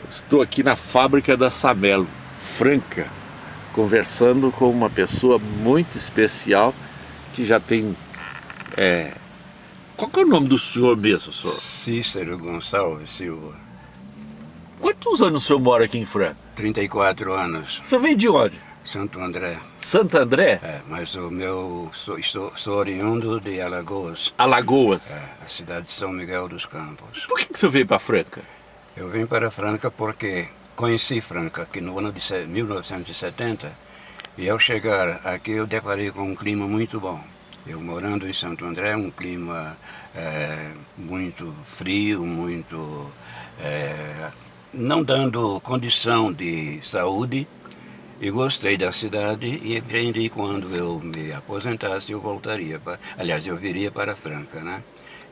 Estou aqui na fábrica da Samelo, Franca, conversando com uma pessoa muito especial que já tem... Qual que é o nome do senhor mesmo, senhor? Cícero Gonçalves Silva. Quantos anos o senhor mora aqui em Franca? 34 anos. O senhor vem de onde? Santo André. Santo André? Mas sou oriundo de Alagoas. Alagoas? A cidade de São Miguel dos Campos. Por que o senhor veio para Franca? Eu vim para Franca porque conheci Franca aqui no ano de 1970 e ao chegar aqui eu deparei com um clima muito bom. Eu morando em Santo André, um clima muito frio, muito não dando condição de saúde, e gostei da cidade e aprendi quando eu me aposentasse eu voltaria, eu viria para Franca, né?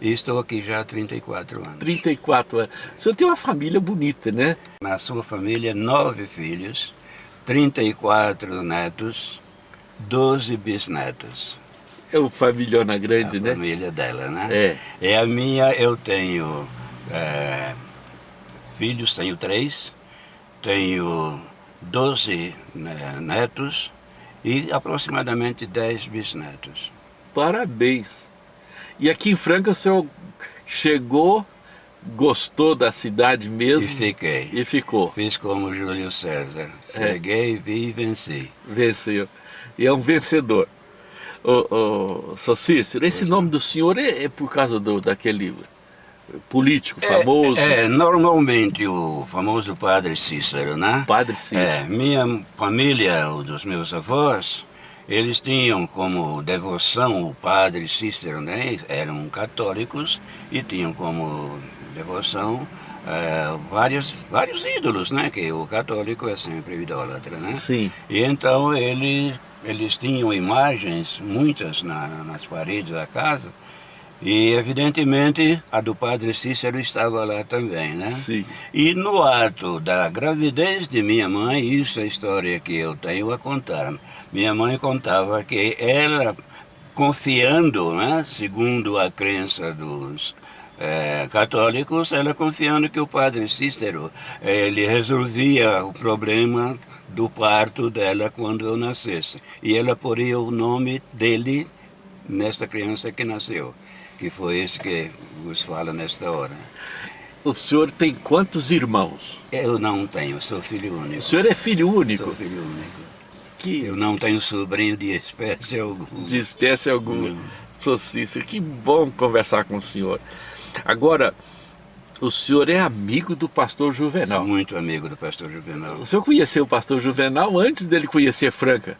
E estou aqui já há 34 anos. 34 anos. O senhor tem uma família bonita, né? Na sua família, 9 filhos, 34 netos, 12 bisnetos. É uma familhona grande, né? A família dela, né? É. E a minha, eu tenho filhos, tenho 3, tenho 12 netos e aproximadamente 10 bisnetos. Parabéns! E aqui em Franca o senhor chegou, gostou da cidade mesmo? E fiquei. E ficou. Fiz como Júlio César. Cheguei, vi e venci. Venceu. E é um vencedor. Sr. Cícero, esse nome do senhor é por causa daquele político famoso? Normalmente o famoso Padre Cícero, né? Padre Cícero. Minha família, dos meus avós, eles tinham como devoção o Padre Cícero, né? Eram católicos e tinham como devoção vários ídolos, né? Que o católico é sempre idólatra, né? Sim. E então eles tinham imagens, muitas nas paredes da casa, e evidentemente a do Padre Cícero estava lá também, né? Sim. E no ato da gravidez de minha mãe, isso é a história que eu tenho a contar. Minha mãe contava que ela, confiando, né, segundo a crença dos católicos, ela confiando que o Padre Cícero, ele resolvia o problema do parto dela quando eu nascesse. E ela poria o nome dele nesta criança que nasceu, que foi esse que vos fala nesta hora. O senhor tem quantos irmãos? Eu não tenho, sou filho único. O senhor é filho único? Sou filho único. Que... Eu não tenho sobrinho de espécie alguma. De espécie alguma. Não. Sr. Cícero, que bom conversar com o senhor. Agora, o senhor é amigo do pastor Juvenal. Sou muito amigo do pastor Juvenal. O senhor conheceu o pastor Juvenal antes dele conhecer Franca?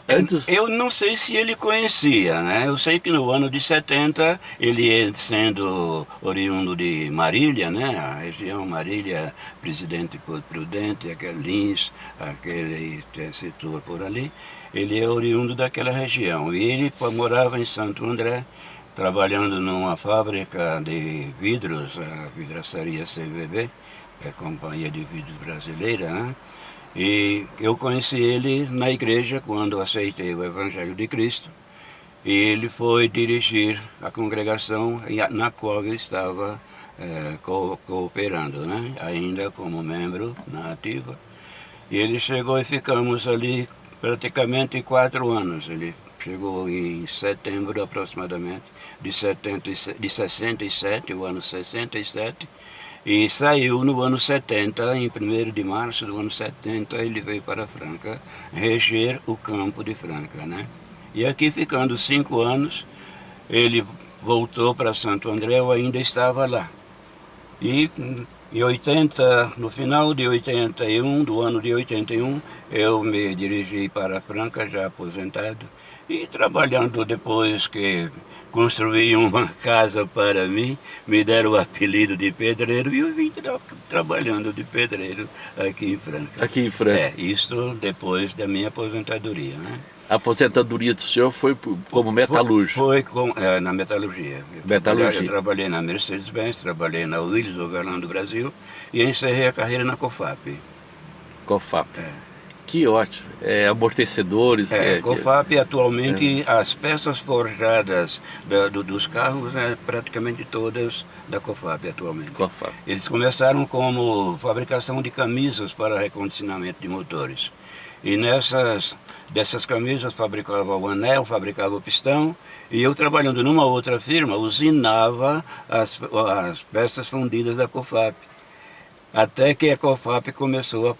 Antes... Eu não sei se ele conhecia, né? Eu sei que no ano de 70, ele sendo oriundo de Marília, né? A região Marília, Presidente Prudente, aquele Lins, aquele setor por ali, ele é oriundo daquela região. E ele morava em Santo André, trabalhando numa fábrica de vidros, a vidraçaria CVB, a Companhia de Vidros Brasileira, né? E eu conheci ele na igreja quando aceitei o Evangelho de Cristo. E ele foi dirigir a congregação na qual eu estava cooperando, né? Ainda como membro na ativa. E ele chegou e ficamos ali praticamente 4 anos. Ele chegou em setembro aproximadamente de 67, o ano 67. E saiu no ano 70, em 1º de março do ano 70, ele veio para Franca, reger o campo de Franca, né? E aqui ficando 5 anos, ele voltou para Santo André, eu ainda estava lá. E no final de 81, do ano de 81, eu me dirigi para Franca, já aposentado, e trabalhando depois que construí uma casa para mim, me deram o apelido de pedreiro e eu vim trabalhando de pedreiro aqui em Franca. Aqui em Franca. Isso depois da minha aposentadoria, né? A aposentadoria do senhor foi como metalúrgico? Foi na metalurgia. Eu trabalhei na Mercedes-Benz, trabalhei na Willis Overland do Brasil e encerrei a carreira na COFAP. COFAP. Que ótimo. Amortecedores. COFAP atualmente, as peças forjadas dos carros, praticamente todas da COFAP atualmente. COFAP. Eles começaram como fabricação de camisas para recondicionamento de motores. E dessas camisas fabricava o anel, fabricava o pistão, e eu trabalhando numa outra firma, usinava as peças fundidas da COFAP. Até que a COFAP começou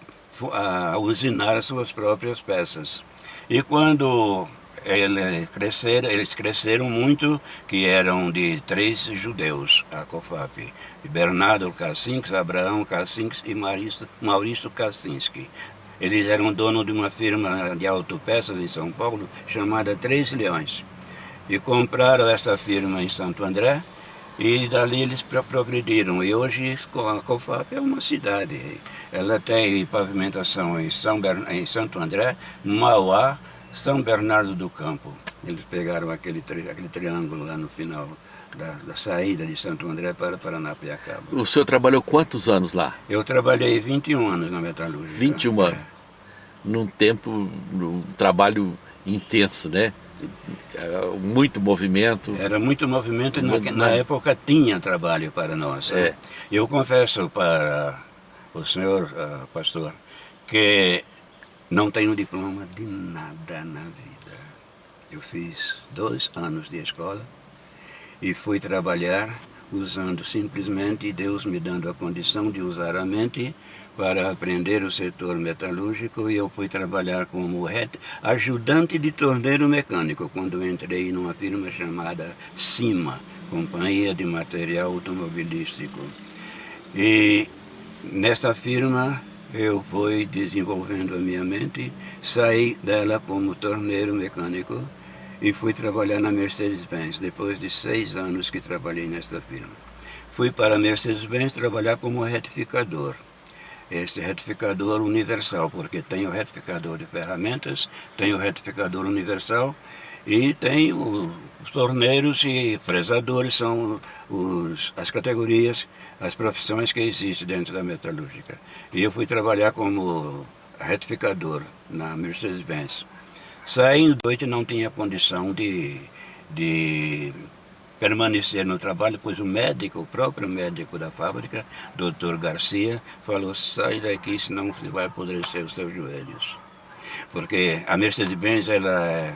a usinar as suas próprias peças. E quando eles cresceram muito, que eram de 3 judeus, a COFAP, Bernardo Kaczynski, Abraão Kaczynski e Maurício Kaczynski. Eles eram donos de uma firma de autopeças em São Paulo, chamada 3 Leões. E compraram essa firma em Santo André, e dali eles progrediram. E hoje a COFAP é uma cidade. Ela tem pavimentação em Santo André, Mauá, São Bernardo do Campo. Eles pegaram aquele triângulo lá no final da saída de Santo André para Paranapiacaba. O senhor trabalhou quantos anos lá? Eu trabalhei 21 anos na metalúrgica. 21 anos. Num trabalho intenso, né? Muito movimento. Era muito movimento e na época tinha trabalho para nós. Eu confesso para o senhor, pastor, que não tenho diploma de nada na vida. Eu fiz 2 anos de escola e fui trabalhar usando simplesmente Deus me dando a condição de usar a mente para aprender o setor metalúrgico, e eu fui trabalhar como ajudante de torneiro mecânico quando entrei numa firma chamada CIMA, Companhia de Material Automobilístico. E nessa firma eu fui desenvolvendo a minha mente, saí dela como torneiro mecânico e fui trabalhar na Mercedes-Benz, depois de 6 anos que trabalhei nesta firma. Fui para a Mercedes-Benz trabalhar como retificador. Esse retificador universal, porque tem o retificador de ferramentas, tem o retificador universal e tem os torneiros e fresadores, são as categorias, as profissões que existem dentro da metalúrgica. E eu fui trabalhar como retificador na Mercedes-Benz. Saindo da noite não tinha condição de permanecer no trabalho, pois o próprio médico da fábrica, Dr. Garcia, falou: sai daqui, senão você vai apodrecer os seus joelhos. Porque a Mercedes-Benz ela é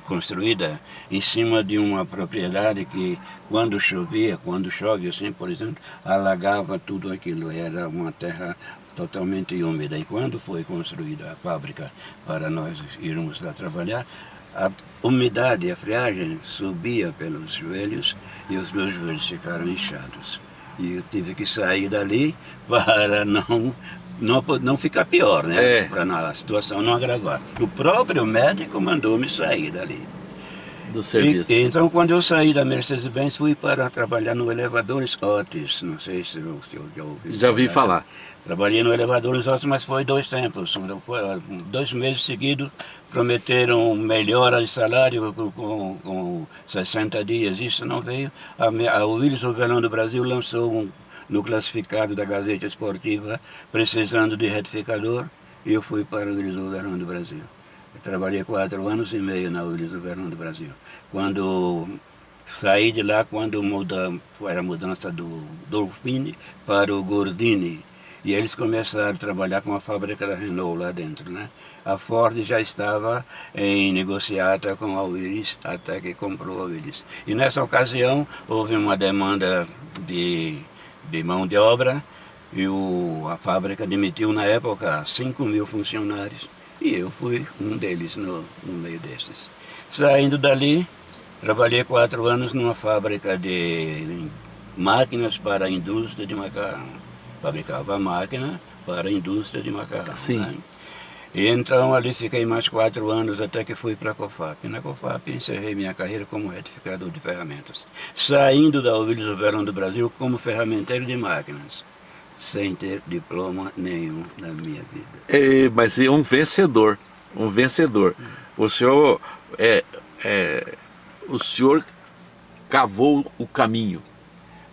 construída em cima de uma propriedade que, quando chovia, quando chove assim, por exemplo, alagava tudo aquilo, era uma terra totalmente úmida. E quando foi construída a fábrica para nós irmos lá trabalhar, a umidade, a friagem subia pelos joelhos e os meus joelhos ficaram inchados. E eu tive que sair dali para não ficar pior, né? Para a situação não agravar. O próprio médico mandou-me sair dali. Do serviço. Então, quando eu saí da Mercedes-Benz, fui para trabalhar no Elevadores Otis. Não sei se eu já ouvi. Já ouvi falar. Trabalhei no Elevadores Otis, mas foi 2 tempos. Foi 2 meses seguidos. Prometeram melhora de salário com 60 dias. Isso não veio. A Willis Overland do Brasil lançou no classificado da Gazeta Esportiva, precisando de retificador, e eu fui para o Willis Overland do Brasil. Eu trabalhei 4 anos e meio na Willis Overland do Brasil. Quando saí de lá, foi a mudança do Dolfini para o Gordini, e eles começaram a trabalhar com a fábrica da Renault lá dentro, né? A Ford já estava em negociata com a Willis, até que comprou a Willis. E nessa ocasião houve uma demanda de mão de obra, e a fábrica demitiu na época 5.000 funcionários, e eu fui um deles no meio desses. Saindo dali, trabalhei 4 anos numa fábrica de máquinas para a indústria de macarrão. Fabricava máquina para a indústria de macarrão. Sim. Né? E então ali fiquei mais 4 anos até que fui para a COFAP. Na COFAP encerrei minha carreira como retificador de ferramentas. Saindo da Willis Overland do Brasil como ferramenteiro de máquinas, sem ter diploma nenhum na minha vida. Mas é um vencedor, um vencedor. O senhor, o senhor cavou o caminho.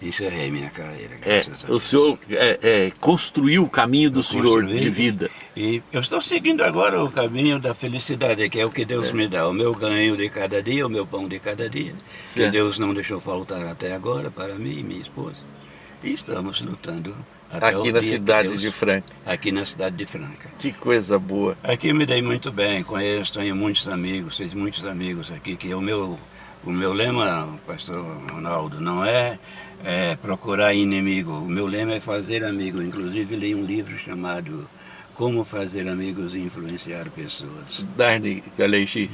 encerrei minha carreira, É, graças a o Deus. senhor construiu o caminho do Eu senhor construí, de vida. E eu estou seguindo agora o caminho da felicidade, que é o que Deus me dá, o meu ganho de cada dia, o meu pão de cada dia, que Certo. Deus não deixou faltar até agora para mim e minha esposa. E estamos lutando até o Aqui na dia que cidade Deus- de Franca. Aqui na cidade de Franca. Que coisa boa. Aqui me dei muito bem, conheço, tenho muitos amigos, fiz muitos amigos aqui, que o meu lema, pastor Ronaldo, não é procurar inimigo, o meu lema é fazer amigo. Inclusive li um livro chamado Como Fazer Amigos e Influenciar Pessoas. Dali Carnegie.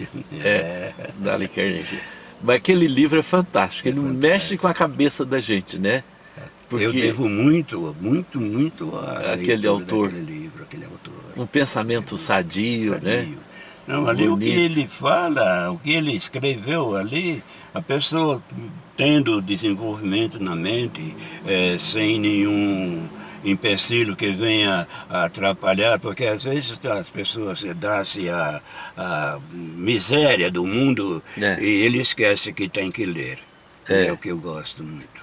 Dali Carnegie. Mas aquele livro é fantástico, ele mexe com a cabeça da gente, né? Eu devo muito, muito, muito a Aquele leitura autor. daquele livro, aquele autor. Um pensamento sadio, né? Sadio. Não, ali o que Bonito. ele fala, o que ele escreveu ali, a pessoa tendo desenvolvimento na mente, sem nenhum empecilho que venha atrapalhar, porque às vezes as pessoas dão-se a miséria do mundo e ele esquece que tem que ler. É o que eu gosto muito.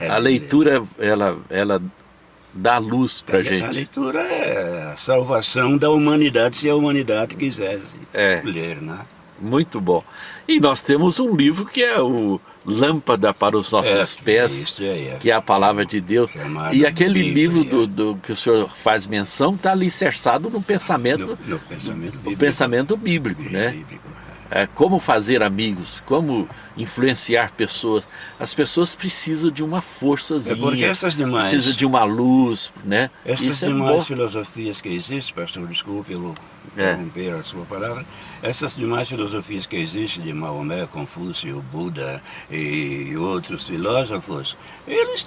A leitura, ela dá luz pra A gente. leitura é a salvação da humanidade, se a humanidade quisesse ler, né? Muito bom. E nós temos um livro que é o Lâmpada para os Nossos Pés, Isso aí, que é a Palavra de Deus. Chamado E aquele Bíblia. livro do que o senhor faz menção está alicerçado no pensamento, No pensamento bíblico. no pensamento bíblico, né? Bíblico. Como fazer amigos, como influenciar pessoas. As pessoas precisam de uma forçazinha, Porque essas demais, precisam de uma luz, né? essas Isso é demais bom. filosofias que existem, pastor, desculpe, eu vou interromper a sua palavra, essas demais filosofias que existem de Maomé, Confúcio, Buda e outros filósofos, eles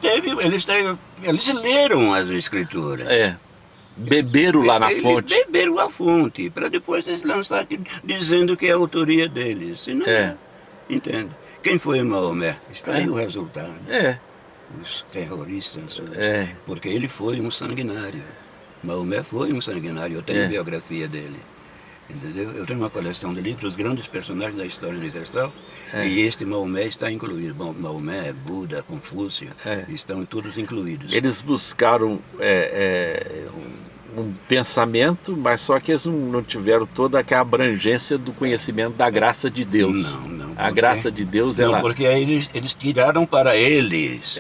leram as escrituras. Beberam lá na fonte. Beberam a fonte, para depois eles lançarem dizendo que é a autoria deles. Se não entende? Quem foi Maomé? Está aí o resultado. Os terroristas. Porque ele foi um sanguinário. Maomé foi um sanguinário. Eu tenho a biografia dele. Entendeu? Eu tenho uma coleção de livros, grandes personagens da história universal, e este Maomé está incluído. Bom, Maomé, Buda, Confúcio, estão todos incluídos. Eles buscaram um pensamento, mas só que eles não tiveram toda aquela abrangência do conhecimento da graça de Deus. Não. A graça de Deus, não, ela... porque aí eles tiraram para eles.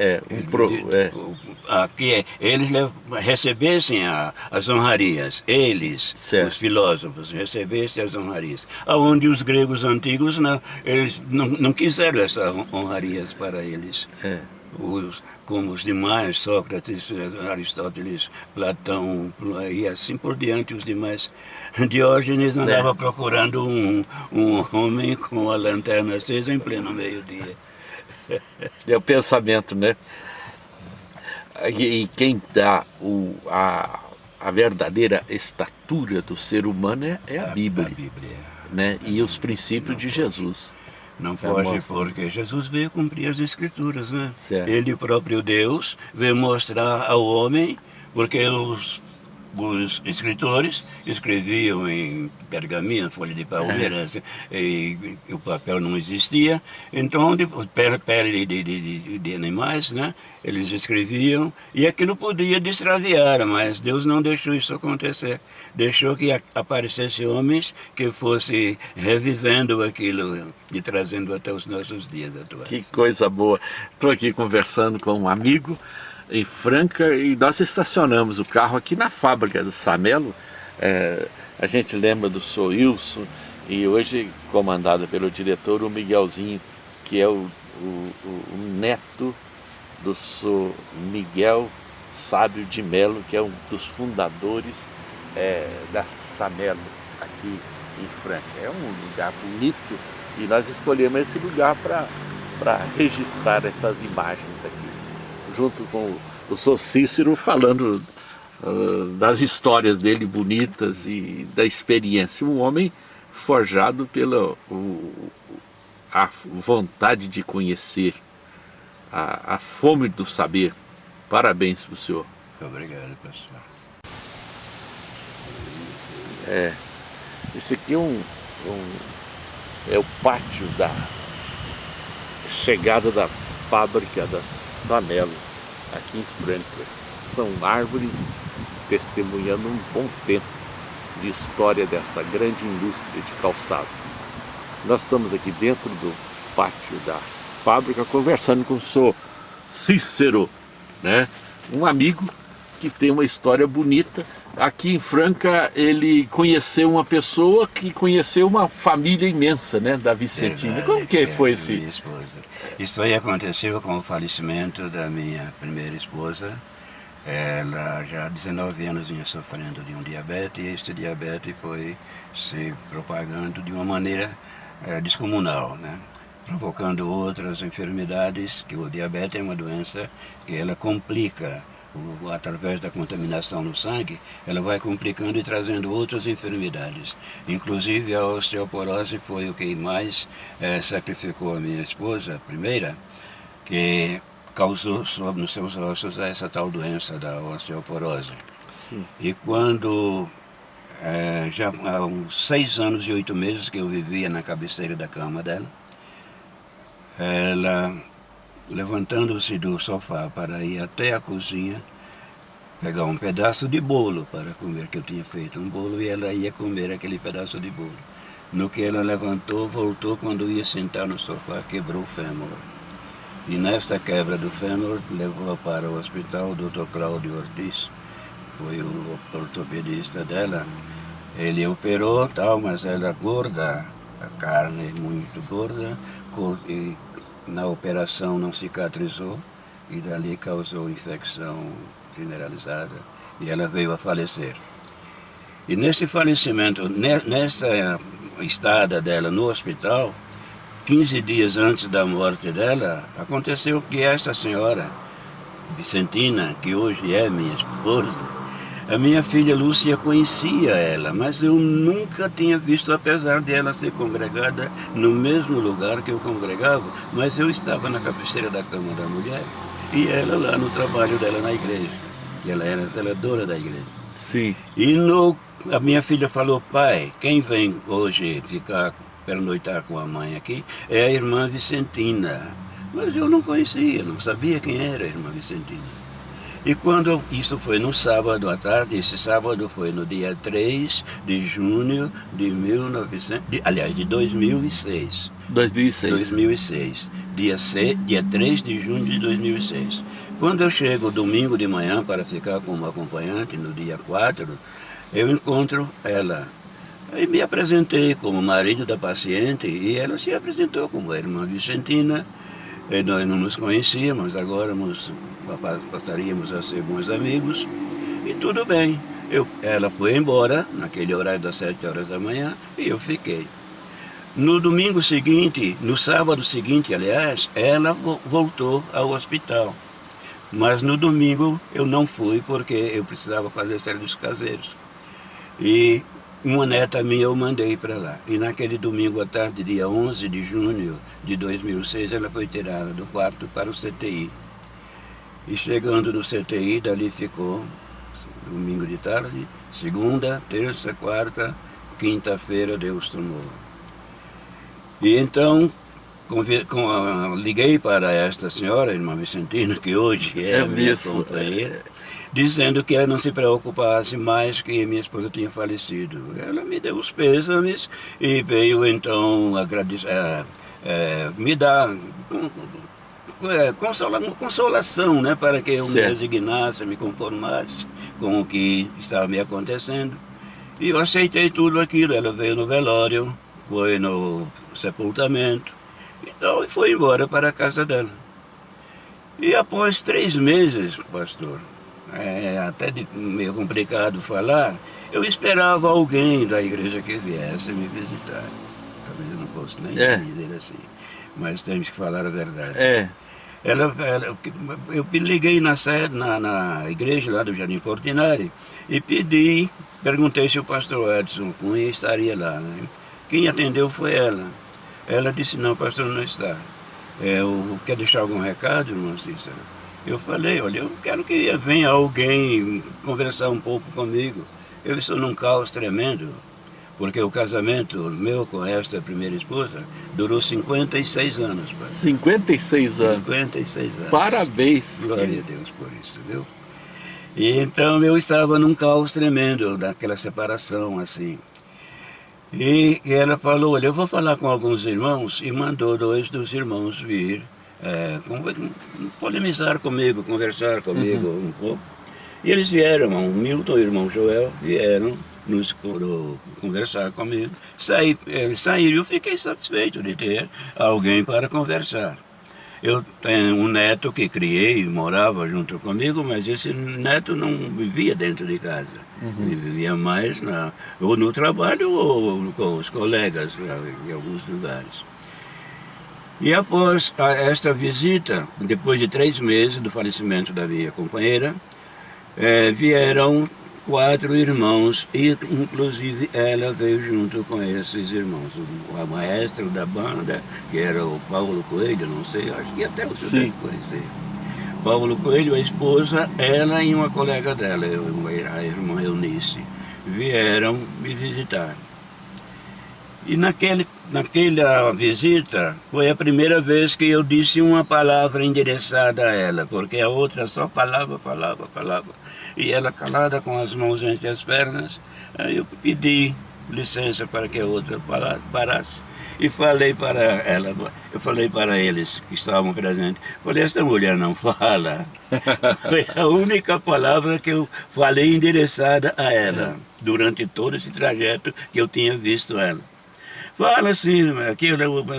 Que eles recebessem as honrarias, eles, os filósofos, recebessem as honrarias. Onde os gregos antigos, eles não quiseram essas honrarias para eles. Como os demais, Sócrates, Aristóteles, Platão e assim por diante, os demais. Diógenes andava procurando um homem com a lanterna acesa em pleno meio-dia. É o pensamento, né? E quem dá a verdadeira estatura do ser humano é a Bíblia, né? E os princípios de Jesus. Não foge, porque Jesus veio cumprir as Escrituras, né? Certo. Ele, o próprio Deus, veio mostrar ao homem, porque os escritores escreviam em pergaminho, folha de palmeira, e o papel não existia. Então, pele de animais, né? Eles escreviam, e aquilo podia extraviar, mas Deus não deixou isso acontecer. Deixou que aparecessem homens que fossem revivendo aquilo e trazendo até os nossos dias atuais. Que coisa boa. Estou aqui conversando com um amigo em Franca e nós estacionamos o carro aqui na fábrica do Samelo. A gente lembra do Sr. Wilson e hoje comandado pelo diretor, o Miguelzinho, que é o neto do Sr. Miguel Sábio de Melo, que é um dos fundadores da Samelo aqui em Franca. É um lugar bonito e nós escolhemos esse lugar para registrar essas imagens aqui, junto com o Sr. Cícero falando das histórias dele bonitas e da experiência. Um homem forjado pela a vontade de conhecer, a fome do saber. Parabéns para o senhor. Muito obrigado, pessoal. Esse aqui é o pátio da chegada da fábrica da Samelo, aqui em Franca. São árvores testemunhando um bom tempo de história dessa grande indústria de calçado. Nós estamos aqui dentro do pátio da fábrica conversando com o senhor Cícero, né? Um amigo que tem uma história bonita. Aqui em Franca ele conheceu uma pessoa que conheceu uma família imensa, né, da Vicentina. Como que foi esse? Minha esposa. Isso aí aconteceu com o falecimento da minha primeira esposa. Ela já há 19 anos vinha sofrendo de um diabetes, e este diabetes foi se propagando de uma maneira descomunal, né? Provocando outras enfermidades, que o diabetes é uma doença que ela complica, através da contaminação no sangue, ela vai complicando e trazendo outras enfermidades. Inclusive a osteoporose foi o que mais sacrificou a minha esposa, a primeira, que causou nos seus ossos essa tal doença da osteoporose. Sim. E quando, já há uns 6 anos e 8 meses que eu vivia na cabeceira da cama dela, ela, levantando-se do sofá para ir até a cozinha, pegar um pedaço de bolo para comer, que eu tinha feito um bolo, e ela ia comer aquele pedaço de bolo. No que ela levantou, voltou, quando ia sentar no sofá, quebrou o fêmur. E nesta quebra do fêmur, levou para o hospital o Dr. Cláudio Ortiz, foi o ortopedista dela. Ele operou, tal, mas ela gorda, a carne muito gorda, e na operação não cicatrizou, e dali causou infecção generalizada, e ela veio a falecer. E nesse falecimento, nessa estada dela no hospital, 15 dias antes da morte dela, aconteceu que essa senhora, Vicentina, que hoje é minha esposa, a minha filha Lúcia conhecia ela, mas eu nunca tinha visto, apesar de ela ser congregada no mesmo lugar que eu congregava, mas eu estava na cabeceira da cama da mulher e ela lá no trabalho dela na igreja, que ela era zeladora da igreja. Sim. E a minha filha falou: pai, quem vem hoje ficar, pernoitar com a mãe aqui, é a irmã Vicentina. Mas eu não conhecia, não sabia quem era a irmã Vicentina. E quando isso foi no sábado à tarde, esse sábado foi no dia 3 de junho de 2006. 2006. Dia 3 de junho de 2006. Quando eu chego domingo de manhã para ficar com uma acompanhante, no dia 4, eu encontro ela. Aí me apresentei como marido da paciente e ela se apresentou como a irmã Vicentina. E nós não nos conhecíamos, agora passaríamos a ser bons amigos, e tudo bem. Ela foi embora, naquele horário das 7 horas da manhã, e eu fiquei. No domingo seguinte, no sábado seguinte, aliás, ela voltou ao hospital. Mas no domingo eu não fui, porque eu precisava fazer serviços caseiros. E uma neta minha eu mandei para lá. E naquele domingo à tarde, dia 11 de junho de 2006, ela foi tirada do quarto para o CTI. E chegando no CTI, dali ficou domingo de tarde, segunda, terça, quarta, quinta-feira Deus tomou. E então liguei para esta senhora, a irmã Vicentina, que hoje é a minha companheira, dizendo que ela não se preocupasse mais, que minha esposa tinha falecido. Ela me deu os pêsames e veio então me dar consolação, né, para que eu me resignasse, me conformasse com o que estava me acontecendo. E eu aceitei tudo aquilo. Ela veio no velório, foi no sepultamento, então, e foi embora para a casa dela. E após 3 meses, pastor, até meio complicado falar, eu esperava alguém da igreja que viesse me visitar. Talvez eu não fosse nem dizer assim, mas temos que falar a verdade. Eu liguei na igreja lá do Jardim Portinari e perguntei se o pastor Edson Cunha estaria lá, né? Quem atendeu foi ela. Ela disse: não, pastor, não está. Quer deixar algum recado, irmão Cícero? Eu falei: olha, eu quero que venha alguém conversar um pouco comigo. Eu estou num caos tremendo. porque o casamento meu com esta primeira esposa durou 56 anos, pai. 56 anos. 56 anos. Parabéns. Glória a Deus por isso, viu? E então eu estava num caos tremendo daquela separação, assim. E ela falou, olha, eu vou falar com alguns irmãos, e mandou 2 dos irmãos vir polemizar comigo, conversar comigo um pouco. E eles vieram, o Milton e o irmão Joel, vieram conversar comigo. Eles saíram e eu fiquei satisfeito de ter alguém para conversar. Eu tenho um neto que criei, morava junto comigo, mas esse neto não vivia dentro de casa. Ele vivia mais ou no trabalho ou com os colegas em alguns lugares. E após esta visita, depois de 3 meses do falecimento da minha companheira, vieram 4 irmãos e inclusive ela veio junto com esses irmãos. O maestro da banda, que era o Paulo Coelho, não sei, acho que até você deve conhecer. Paulo Coelho, a esposa, ela e uma colega dela, a irmã Eunice, vieram me visitar. E naquela visita foi a primeira vez que eu disse uma palavra endereçada a ela, porque a outra só falava. E ela calada com as mãos entre as pernas, aí eu pedi licença para que a outra parasse. E falei para ela, eu falei para eles que estavam presentes, falei, essa mulher não fala. Foi a única palavra que eu falei endereçada a ela, durante todo esse trajeto que eu tinha visto ela. Fala assim, aqui eu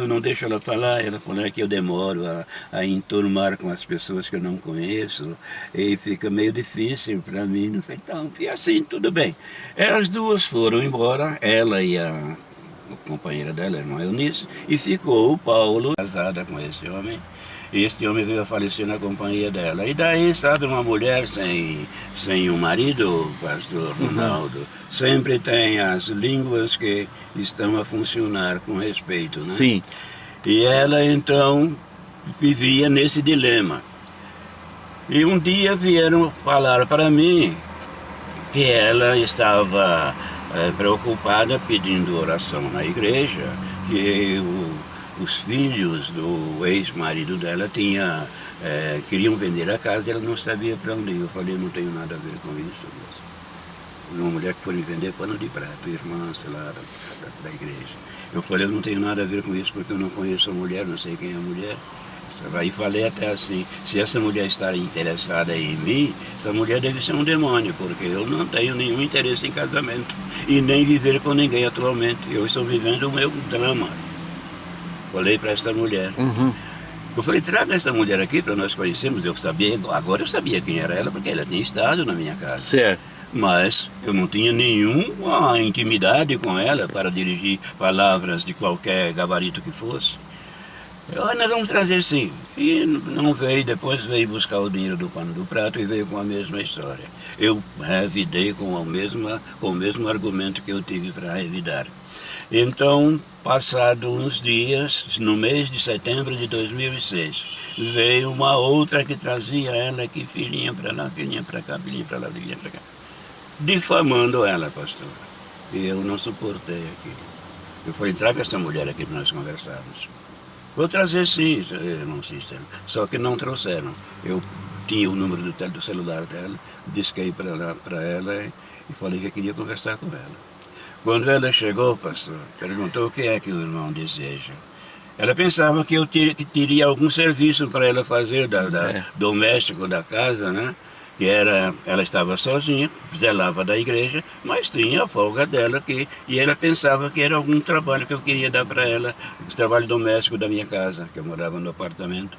não deixo ela falar, ela falou que eu demoro a enturmar com as pessoas que eu não conheço, e fica meio difícil para mim, não sei, então, e assim, tudo bem. As 2 foram embora, ela e a companheira dela, a irmã Eunice, e ficou o Paulo casada com esse homem. E este homem veio a falecer na companhia dela. E daí, sabe, uma mulher sem um marido, pastor Ronaldo, sempre tem as línguas que estão a funcionar com respeito, né? Sim. E ela, então, vivia nesse dilema. E um dia vieram falar para mim que ela estava preocupada pedindo oração na igreja, que os filhos do ex-marido dela queriam vender a casa e ela não sabia para onde ir. Eu falei, não tenho nada a ver com isso. Uma mulher que foi me vender pano de prato, irmã, sei lá, da igreja. Eu falei, eu não tenho nada a ver com isso porque eu não conheço a mulher, não sei quem é a mulher. Aí falei até assim, se essa mulher está interessada em mim, essa mulher deve ser um demônio, porque eu não tenho nenhum interesse em casamento e nem viver com ninguém atualmente. Eu estou vivendo o meu drama. Falei para essa mulher. Eu falei, traga essa mulher aqui para nós conhecermos. Agora eu sabia quem era ela, porque ela tinha estado na minha casa. Certo. Mas eu não tinha nenhuma intimidade com ela para dirigir palavras de qualquer gabarito que fosse. Nós vamos trazer sim. E não veio, depois veio buscar o dinheiro do pano do prato e veio com a mesma história. Eu revidei com o mesmo argumento que eu tive para revidar. Então, passado uns dias, no mês de setembro de 2006, veio uma outra que trazia ela aqui, filhinha para lá, filhinha para cá, filhinha para lá, filhinha para cá, difamando ela, pastor. E eu não suportei aquilo. Eu falei, traga essa mulher aqui para nós conversarmos. Vou trazer sim, irmão Cícero. Só que não trouxeram. Eu tinha o número do celular dela, disquei para ela e falei que eu queria conversar com ela. Quando ela chegou, pastor, perguntou o que é que o irmão deseja. Ela pensava que eu teria algum serviço para ela fazer doméstico da casa, né? Que ela estava sozinha, zelava da igreja, mas tinha a folga dela e ela pensava que era algum trabalho que eu queria dar para ela, o trabalho doméstico da minha casa, que eu morava no apartamento.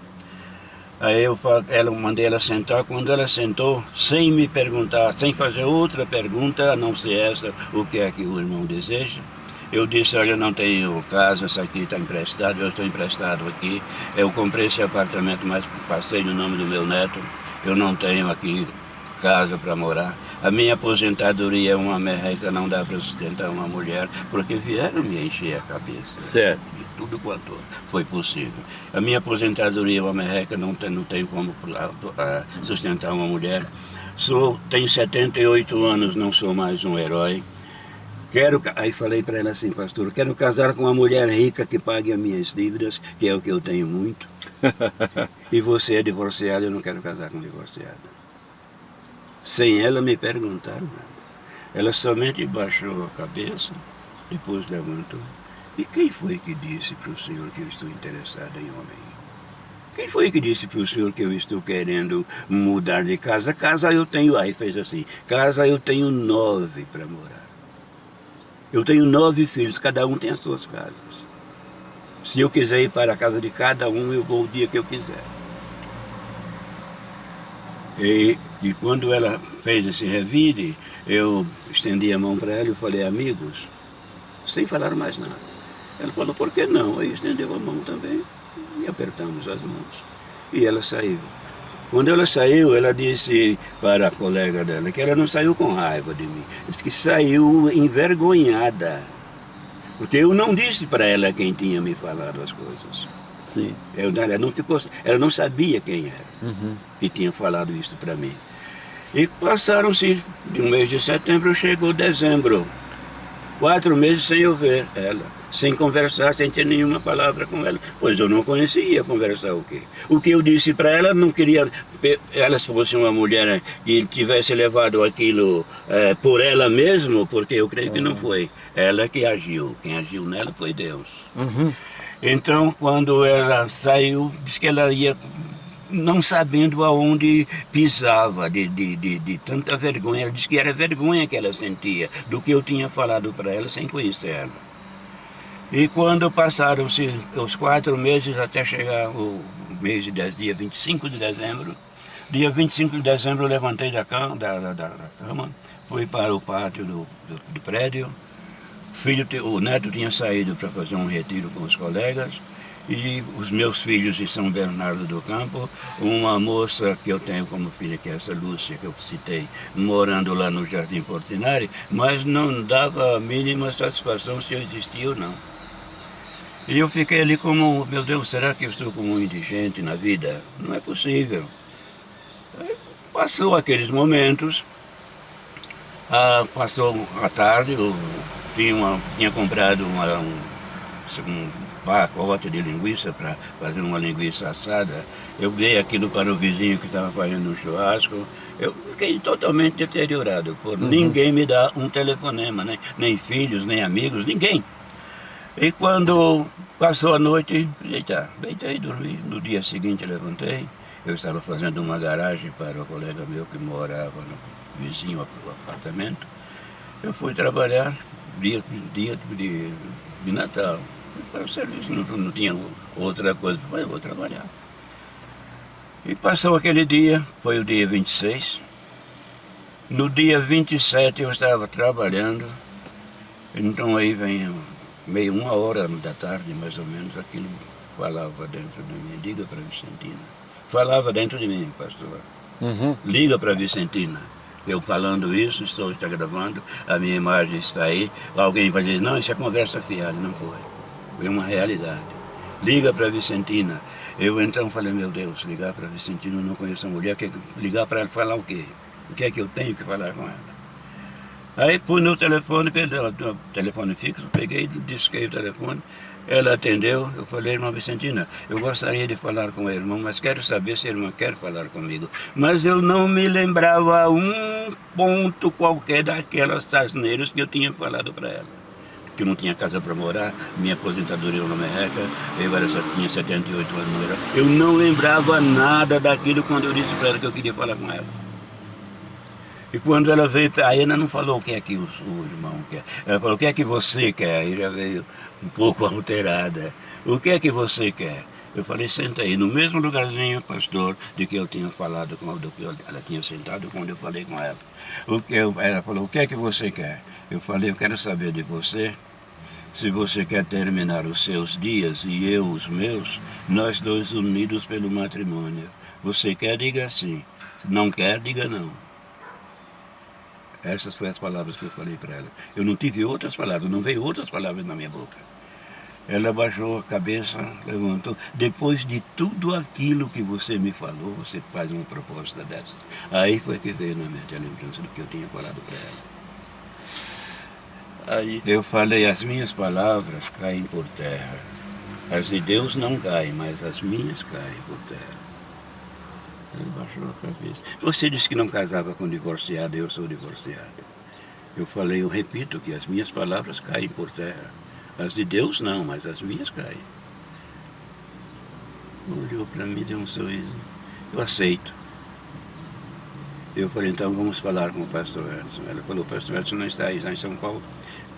Aí eu mandei ela sentar, quando ela sentou, sem me perguntar, sem fazer outra pergunta, a não ser essa, o que é que o irmão deseja, eu disse, olha, eu não tenho casa, isso aqui está emprestado, eu estou emprestado aqui, eu comprei esse apartamento, mas passei no nome do meu neto, eu não tenho aqui casa para morar. A minha aposentadoria é uma merreca, não dá para sustentar uma mulher, porque vieram me encher a cabeça. Certo. De tudo quanto foi possível. A minha aposentadoria é uma merreca, não tenho como sustentar uma mulher. Tenho 78 anos, não sou mais um herói. Aí falei para ela assim, pastor, quero casar com uma mulher rica que pague as minhas dívidas, que é o que eu tenho muito. E você é divorciado, eu não quero casar com divorciada. Sem ela me perguntar nada. Ela somente baixou a cabeça, depois levantou. E quem foi que disse para o senhor que eu estou interessado em homem? Quem foi que disse para o senhor que eu estou querendo mudar de casa? Casa eu tenho, aí fez assim, casa eu tenho 9 para morar. Eu tenho 9 filhos, cada um tem as suas casas. Se eu quiser ir para a casa de cada um, eu vou o dia que eu quiser. E quando ela fez esse revire, eu estendi a mão para ela e falei, amigos, sem falar mais nada. Ela falou, por que não? Aí estendeu a mão também e apertamos as mãos. E ela saiu. Quando ela saiu, ela disse para a colega dela que ela não saiu com raiva de mim. Disse que saiu envergonhada. Porque eu não disse para ela quem tinha me falado as coisas. Sim. Ela não sabia quem era que tinha falado isso para mim. E passaram-se, de um mês de setembro, chegou dezembro. 4 meses sem eu ver ela, sem conversar, sem ter nenhuma palavra com ela, pois eu não conhecia conversar o quê. O que eu disse para ela, não queria que ela fosse uma mulher que tivesse levado aquilo por ela mesma, porque eu creio que não foi ela que agiu, quem agiu nela foi Deus. Então, quando ela saiu, disse que ela ia não sabendo aonde pisava, de tanta vergonha. Ela disse que era vergonha que ela sentia do que eu tinha falado para ela sem conhecer ela. E quando passaram-se os 4 meses até chegar o mês de dia 25 de dezembro, dia 25 de dezembro eu levantei da cama, fui para o pátio do prédio. O neto tinha saído para fazer um retiro com os colegas, e os meus filhos de São Bernardo do Campo, uma moça que eu tenho como filha, que é essa Lúcia, que eu citei, morando lá no Jardim Portinari, mas não dava a mínima satisfação se eu existia ou não. E eu fiquei ali como, meu Deus, será que eu estou como um indigente na vida? Não é possível. Aí passou aqueles momentos, passou a tarde, eu tinha comprado um pacote de linguiça para fazer uma linguiça assada. Eu dei aquilo para o vizinho que estava fazendo um churrasco. Eu fiquei totalmente deteriorado, por ninguém me dá um telefonema, né? Nem filhos, nem amigos, ninguém. E quando passou a noite, deitei e dormi. No dia seguinte levantei, eu estava fazendo uma garagem para um colega meu que morava no vizinho apartamento. Eu fui trabalhar dia de Natal. Para o serviço, não tinha outra coisa, mas eu vou trabalhar. E passou aquele dia, foi o dia 26. No dia 27 eu estava trabalhando, então aí vem meio 1h da tarde, mais ou menos, aquilo falava dentro de mim, liga para Vicentina. Falava dentro de mim, pastor. Liga para Vicentina. Eu falando isso, está gravando, a minha imagem está aí. Alguém vai dizer, não, isso é conversa fiada, não foi. Foi uma realidade. Liga para Vicentina. Eu então falei, meu Deus, ligar para Vicentina, eu não conheço a mulher, ligar para ela falar o quê? O que é que eu tenho que falar com ela? Aí pus no telefone, o telefone fixo, peguei, disquei o telefone, ela atendeu, eu falei, irmã Vicentina, eu gostaria de falar com a irmã, mas quero saber se a irmã quer falar comigo. Mas eu não me lembrava um ponto qualquer daquelas asneiras que eu tinha falado para ela. Que eu não tinha casa para morar, minha aposentadoria era uma merreca, tinha 78 anos. Eu não lembrava nada daquilo quando eu disse para ela que eu queria falar com ela. E quando ela veio, aí ela não falou o que é que o irmão quer. Ela falou, o que é que você quer? Aí já veio um pouco alterada. O que é que você quer? Eu falei, senta aí, no mesmo lugarzinho, pastor, de que eu tinha falado com ela, do que ela tinha sentado quando eu falei com ela. Ela falou, o que é que você quer? Eu falei, eu quero saber de você, se você quer terminar os seus dias e eu os meus, nós dois unidos pelo matrimônio. Você quer, diga sim. Se não quer, diga não. Essas foram as palavras que eu falei para ela. Eu não tive outras palavras, não veio outras palavras na minha boca. Ela baixou a cabeça, levantou. Depois de tudo aquilo que você me falou, você faz uma proposta dessa. Aí foi que veio na mente a lembrança do que eu tinha falado para ela. Aí, Eu falei, as minhas palavras caem por terra. As de Deus não caem, mas as minhas caem por terra. Ele baixou a cabeça. Você disse que não casava com divorciado, eu sou divorciado. Eu falei, eu repito que as minhas palavras caem por terra. As de Deus não, mas as minhas caem. Olhou para mim, deu um sorriso. Eu aceito. Eu falei, então vamos falar com o pastor Edson. Ela falou, o pastor Edson não está aí, está em São Paulo.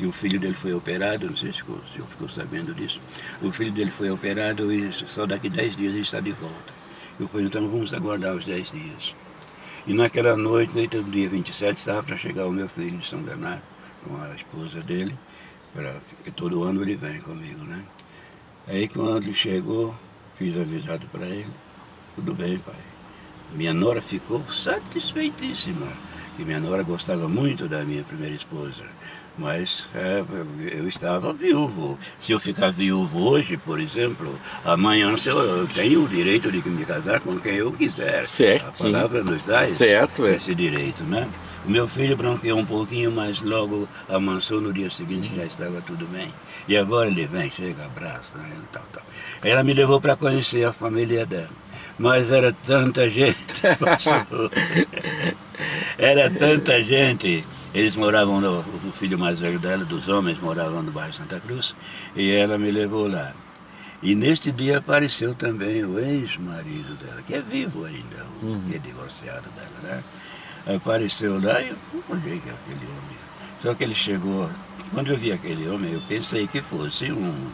E o filho dele foi operado, não sei se eu ficou sabendo disso. O filho dele foi operado e só daqui 10 dias ele está de volta. Eu falei, então vamos aguardar os 10 dias. E naquela noite do dia 27, estava para chegar o meu filho de São Bernardo, com a esposa dele, porque todo ano ele vem comigo, né? Aí quando ele chegou, fiz avisado para ele, tudo bem, pai. Minha nora ficou satisfeitíssima, e minha nora gostava muito da minha primeira esposa. Mas eu estava viúvo. Se eu ficar viúvo hoje, por exemplo, amanhã eu tenho o direito de me casar com quem eu quiser. Certo. A palavra nos dá esse direito, né? O meu filho bronqueou um pouquinho, mas logo amansou, no dia seguinte já estava tudo bem. E agora ele vem, chega, abraça, né? Tal. Ela me levou para conhecer a família dela. Mas era tanta gente, era tanta gente. Eles moravam, o filho mais velho dela, dos homens, moravam no bairro Santa Cruz, e ela me levou lá. E neste dia apareceu também o ex-marido dela, que é vivo ainda, que é divorciado dela, né? Apareceu lá e eu olhei aquele homem. Só que ele chegou, quando eu vi aquele homem, eu pensei que fosse um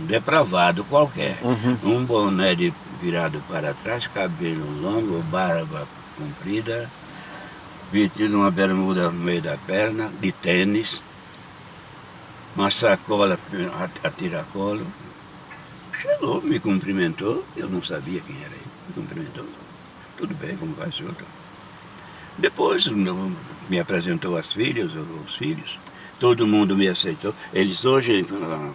depravado qualquer. Um boné virado para trás, cabelo longo, barba comprida, vestido uma bermuda no meio da perna, de tênis, uma sacola a tiracolo. Chegou, me cumprimentou, eu não sabia quem era ele, me cumprimentou. Tudo bem, como vai, senhor? Depois me apresentou as filhas, os filhos, todo mundo me aceitou. Eles hoje,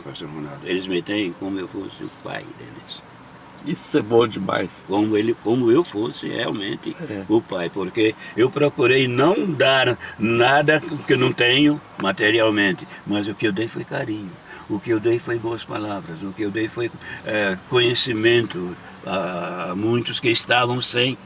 pastor Ronaldo, eles me têm como eu fosse o pai deles. isso é bom demais. Como eu fosse realmente o pai, porque eu procurei não dar nada que eu não tenho materialmente, mas o que eu dei foi carinho, o que eu dei foi boas palavras, o que eu dei foi conhecimento a muitos que estavam sem.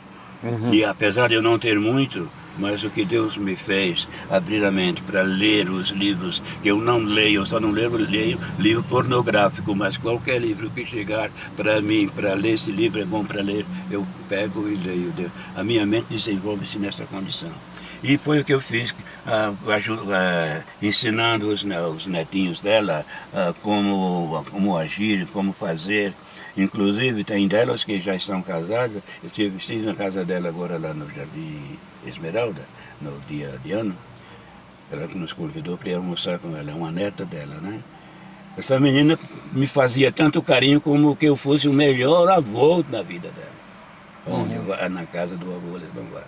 E apesar de eu não ter muito, mas o que Deus me fez abrir a mente para ler os livros que eu não leio, eu só não leio livro pornográfico, mas qualquer livro que chegar para mim, para ler esse livro é bom para ler, eu pego e leio. A minha mente desenvolve-se nessa condição. E foi o que eu fiz, ensinando os netinhos dela como agir, como fazer. Inclusive, tem delas que já estão casadas. Eu estive na casa dela agora lá no Jardim Esmeralda, no dia de ano. Ela nos convidou para ir almoçar com ela, é uma neta dela, né? Essa menina me fazia tanto carinho como que eu fosse o melhor avô na vida dela. Onde na casa do avô eles não vão,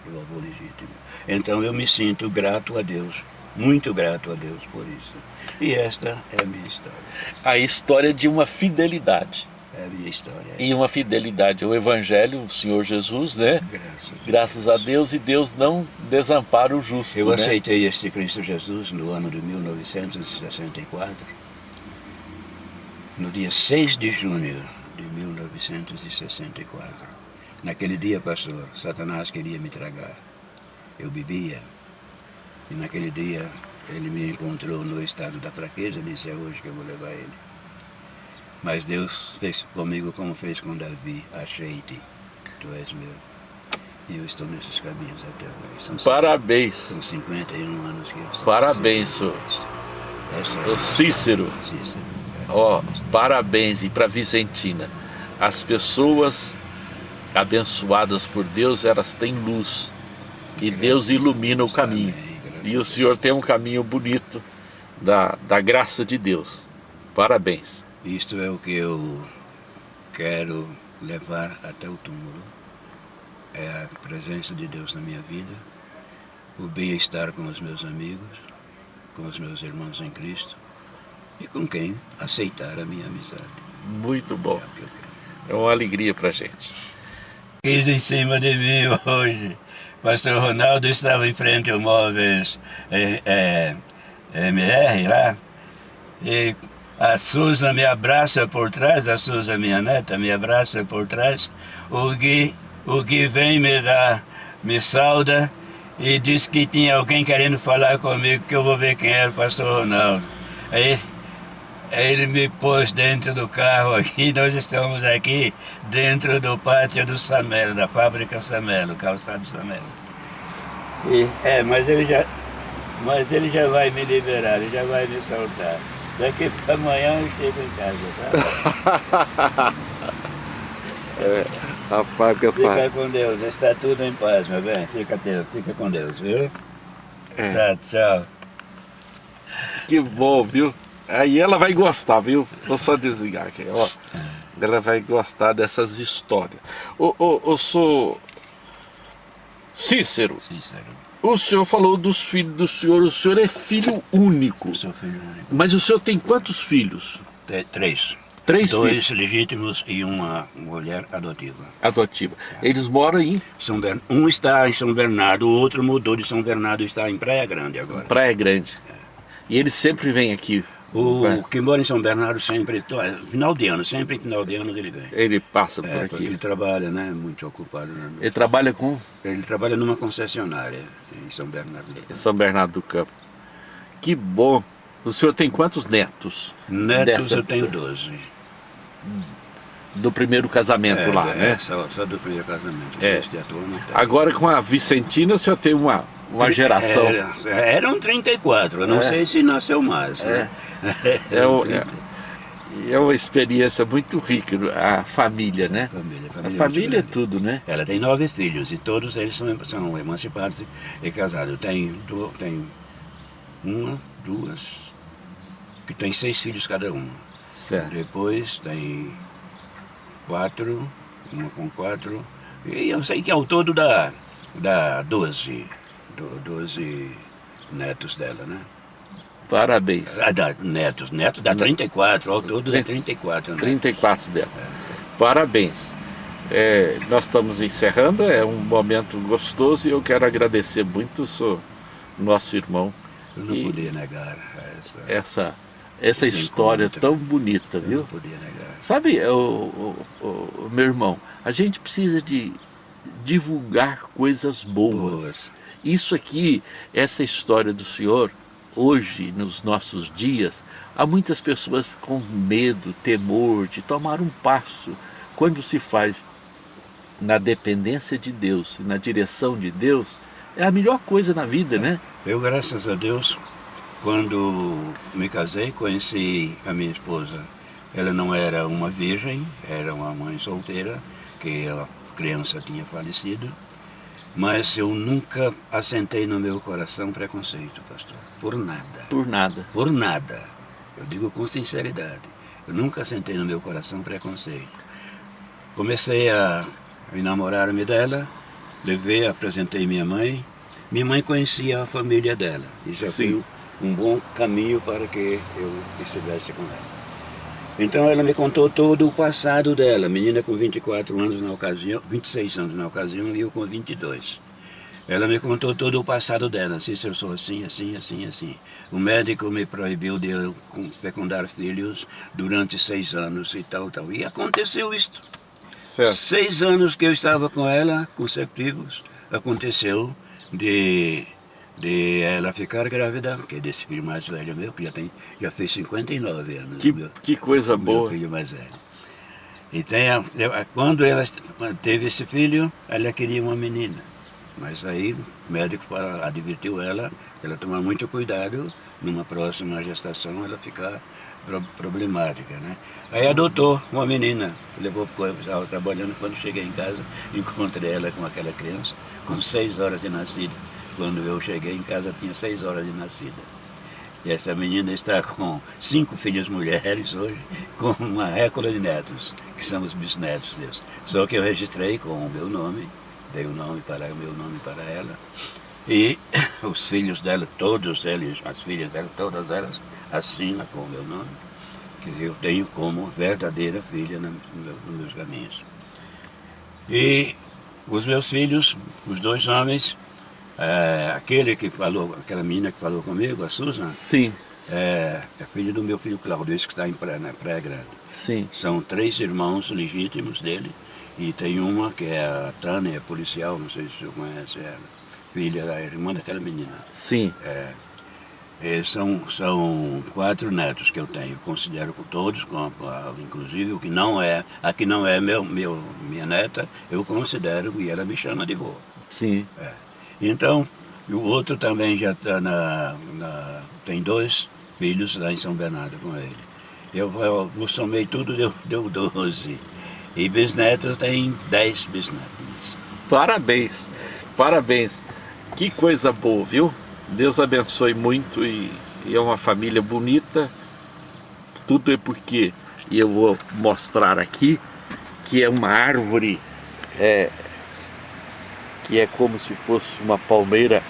do avô legítimo. Então eu me sinto grato a Deus, muito grato a Deus por isso. E esta é a minha história. A história de uma fidelidade. É a minha história. E uma fidelidade ao Evangelho, o Senhor Jesus, né? Graças a Deus, e Deus não desampara o justo. Eu aceitei este Cristo Jesus no ano de 1964, no dia 6 de junho de 1964. Naquele dia, pastor, Satanás queria me tragar. Eu bebia, e naquele dia ele me encontrou no estado da fraqueza e disse, é hoje que eu vou levar ele. Mas Deus fez comigo como fez com Davi, achei-te, tu és meu. E eu estou nesses caminhos até hoje. Parabéns. São 51 anos que eu estou. Parabéns, senhor. O Cícero. Ó, parabéns. E para Vicentina, as pessoas abençoadas por Deus, elas têm luz. E Deus ilumina o caminho. E o senhor tem um caminho bonito da graça de Deus. Parabéns. Isto é o que eu quero levar até o túmulo. É a presença de Deus na minha vida, o bem-estar com os meus amigos, com os meus irmãos em Cristo e com quem aceitar a minha amizade. Muito bom. É o que eu quero. É uma alegria pra gente. Quis em cima de mim hoje. pastor Ronaldo estava em frente ao Móveis MR lá, e a Suza me abraça por trás, a Suza, minha neta, me abraça por trás, o Gui vem me sauda e disse que tinha alguém querendo falar comigo, que eu vou ver quem era o pastor Ronaldo. Aí ele me pôs dentro do carro aqui, nós estamos aqui dentro do pátio do Samelo, da fábrica Samelo, calçado Samelo. Mas ele já vai me liberar, ele já vai me soltar. Daqui para amanhã eu chego em casa, tá? Rapaz, que eu Fica falo. com Deus, está tudo em paz, meu bem. Fica com Deus, viu? Tá, tchau. Que bom, viu? Aí ela vai gostar, viu? Vou só desligar aqui, ó. Ela vai gostar dessas histórias. O senhor Cícero, o senhor falou dos filhos do senhor. O senhor é filho único. Eu sou filho único. Mas o senhor tem quantos filhos? Três. Três Dois filhos legítimos e uma mulher adotiva. adotivos. Eles moram em Um está em São Bernardo, o outro mudou de São Bernardo e está em Praia Grande agora. Praia Grande. E eles sempre vêm aqui. O que mora em São Bernardo sempre, final de ano, sempre em final de ano ele vem. Ele passa por Porque aqui. ele trabalha, né, muito ocupado. Né? Ele trabalha com Ele trabalha numa concessionária em São Bernardo. São Bernardo do Campo. Que bom. O senhor tem quantos netos? Netos eu tenho 12. Do primeiro casamento lá, né? Só do primeiro casamento. É. Esse de ator não tem. Agora com a Vicentina o senhor tem uma geração. Eram 34, eu não sei se nasceu mais. Né? É uma experiência muito rica, a família, né? A família é tudo, né? Ela tem 9 filhos e todos eles são emancipados e casados. Tem uma, duas, que tem 6 filhos cada uma. Certo. Depois tem 4, uma com 4, e eu sei que ao todo dá 12 netos dela, né? Parabéns. Netos dá 34, ao todo dá 34. Né? 34 dela. Parabéns. Nós estamos encerrando, é um momento gostoso e eu quero agradecer muito o nosso irmão. Eu não podia negar Essa história tão bonita, viu? Eu não podia negar. Sabe, meu irmão, a gente precisa de divulgar coisas boas. Isso aqui, essa história do senhor, hoje, nos nossos dias, há muitas pessoas com medo, temor de tomar um passo. Quando se faz na dependência de Deus e na direção de Deus, é a melhor coisa na vida, né? Eu, graças a Deus, quando me casei, conheci a minha esposa. Ela não era uma virgem, era uma mãe solteira, que a criança tinha falecido. Mas eu nunca assentei no meu coração preconceito, pastor. Por nada. Por nada. Por nada. Eu digo com sinceridade. Eu nunca assentei no meu coração preconceito. Comecei a enamorar-me dela, apresentei minha mãe. Minha mãe conhecia a família dela. E já foi um bom caminho para que eu estivesse com ela. Então ela me contou todo o passado dela, menina com 24 anos na ocasião, 26 anos na ocasião e eu com 22. Ela me contou todo o passado dela, eu sou assim, assim, assim, assim. O médico me proibiu de eu fecundar filhos durante 6 anos e tal, tal. E aconteceu isto. Certo. 6 anos que eu estava com ela, consecutivos, aconteceu de ela ficar grávida, que é desse filho mais velho meu, que já fez 59 anos. Que coisa boa. Meu filho mais velho. E quando ela teve esse filho, ela queria uma menina. Mas aí o médico advertiu ela tomar muito cuidado, numa próxima gestação ela ficar problemática, né? Aí adotou uma menina, estava trabalhando, quando cheguei em casa, encontrei ela com aquela criança, com 6 horas de nascida. Quando eu cheguei em casa tinha 6 horas de nascida. E essa menina está com 5 filhas mulheres hoje, com uma récord de netos, que são os bisnetos meus. Só que eu registrei com o meu nome, dei o meu nome para ela. E os filhos dela, todos eles, as filhas dela, todas elas, assinam com o meu nome, que eu tenho como verdadeira filha nos meus caminhos. E Os meus filhos, os 2 homens, aquele que falou, aquela menina que falou comigo, a Susan, Sim, é filho do meu filho Claudio, esse que está na Praia Grande. sim, São 3 irmãos legítimos dele, e tem uma que é a Tânia, policial, não sei se o senhor conhece ela, filha da irmã daquela menina. sim. São 4 netos que eu tenho, considero com todos, inclusive o que não é, a que não é minha neta, eu considero e ela me chama de vô. Sim. Então, o outro também já está tem 2 filhos lá em São Bernardo com ele. Eu somei tudo, deu 12. E bisnetos tem 10 bisnetos. Parabéns, parabéns. Que coisa boa, viu? Deus abençoe muito e é uma família bonita. Tudo é porque, e eu vou mostrar aqui, que é uma árvore, que é como se fosse uma palmeira,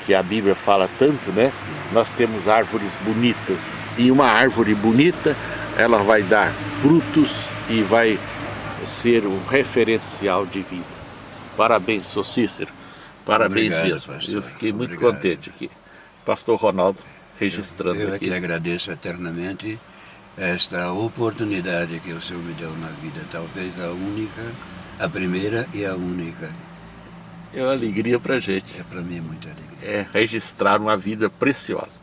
que a Bíblia fala tanto, né? Nós temos árvores bonitas, e uma árvore bonita, ela vai dar frutos e vai ser um referencial de vida. Parabéns, Sr. Cícero. Parabéns. Obrigado, mesmo. pastor. Eu fiquei muito Obrigado. contente aqui. Pastor Ronaldo registrando Eu é aqui. que agradeço eternamente esta oportunidade que o Senhor me deu na vida, talvez a única, a primeira e a única. É uma alegria pra gente. Para mim é muita alegria. É registrar uma vida preciosa.